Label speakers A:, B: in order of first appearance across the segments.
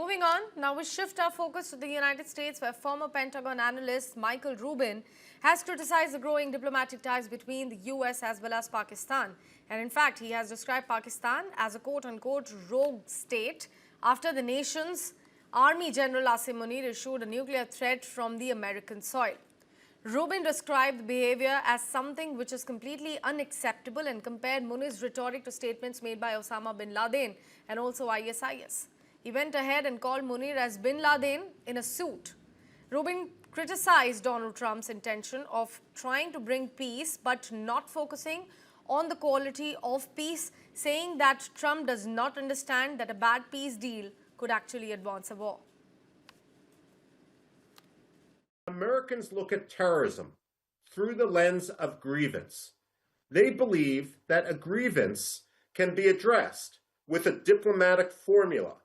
A: Moving on, now we shift our focus to the United States, where former Pentagon analyst Michael Rubin has criticized the growing diplomatic ties between the US as well as Pakistan. And in fact, he has described Pakistan as a quote-unquote rogue state after the nation's Army General Asim Munir issued a nuclear threat from the American soil. Rubin described the behavior as something which is completely unacceptable and compared Munir's rhetoric to statements made by Osama Bin Laden and also ISIS. He went ahead and called Munir as Bin Laden in a suit. Rubin criticized Donald Trump's intention of trying to bring peace but not focusing on the quality of peace, saying that Trump does not understand that a bad peace deal could actually advance a war.
B: Americans look at terrorism through the lens of grievance. They believe that a grievance can be addressed with a diplomatic formula,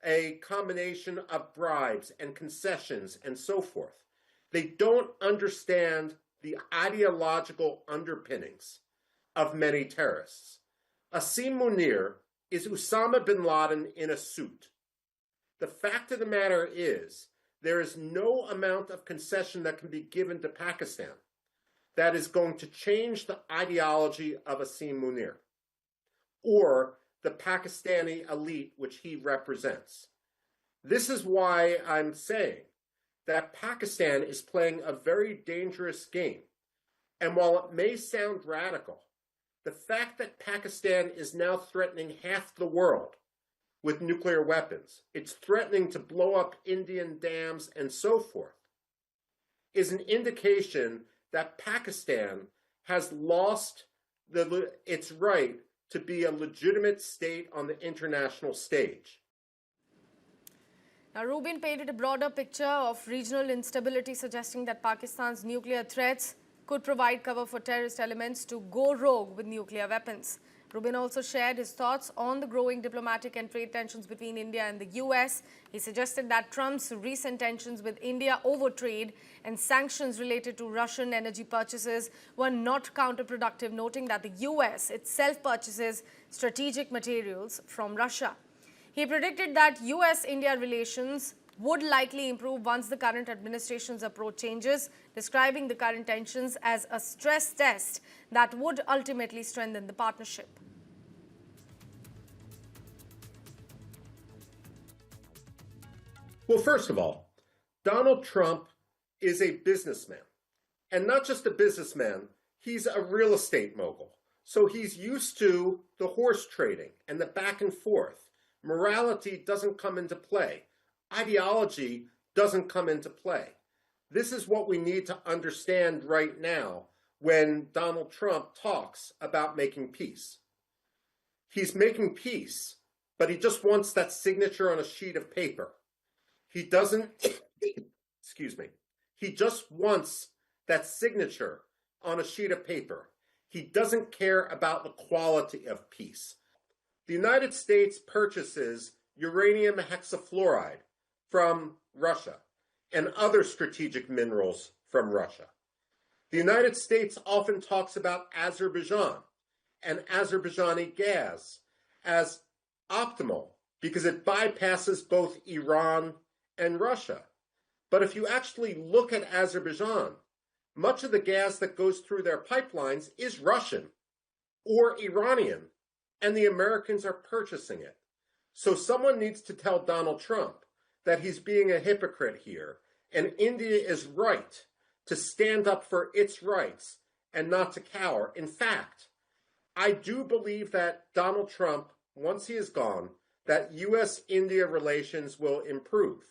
B: a combination of bribes and concessions and so forth. They don't understand the ideological underpinnings of many terrorists. Asim Munir is Osama Bin Laden in a suit. The fact of the matter is, there is no amount of concession that can be given to Pakistan that is going to change the ideology of Asim Munir or the Pakistani elite which he represents. This is why I'm saying that Pakistan is playing a very dangerous game. And while it may sound radical, the fact that Pakistan is now threatening half the world with nuclear weapons, it's threatening to blow up Indian dams and so forth, is an indication that Pakistan has lost its right to be a legitimate state on the international stage.
A: Now, Rubin painted a broader picture of regional instability, suggesting that Pakistan's nuclear threats could provide cover for terrorist elements to go rogue with nuclear weapons. Rubin also shared his thoughts on the growing diplomatic and trade tensions between India and the US. He suggested that Trump's recent tensions with India over trade and sanctions related to Russian energy purchases were not counterproductive, noting that the US itself purchases strategic materials from Russia. He predicted that US-India relations would likely improve once the current administration's approach changes, describing the current tensions as a stress test that would ultimately strengthen the partnership.
B: Well, first of all, Donald Trump is a businessman. And not just a businessman, he's a real estate mogul. So he's used to the horse trading and the back and forth. Morality doesn't come into play. Ideology doesn't come into play. This is what we need to understand right now when Donald Trump talks about making peace. He's making peace, but he just wants that signature on a sheet of paper. He doesn't, excuse me, he just wants that signature on a sheet of paper. He doesn't care about the quality of peace. The United States purchases uranium hexafluoride from Russia and other strategic minerals from Russia. The United States often talks about Azerbaijan and Azerbaijani gas as optimal because it bypasses both Iran and Russia. But if you actually look at Azerbaijan, much of the gas that goes through their pipelines is Russian or Iranian, and the Americans are purchasing it. So someone needs to tell Donald Trump that he's being a hypocrite here, and India is right to stand up for its rights and not to cower. In fact, I do believe that Donald Trump, once he is gone, that U.S.-India relations will improve.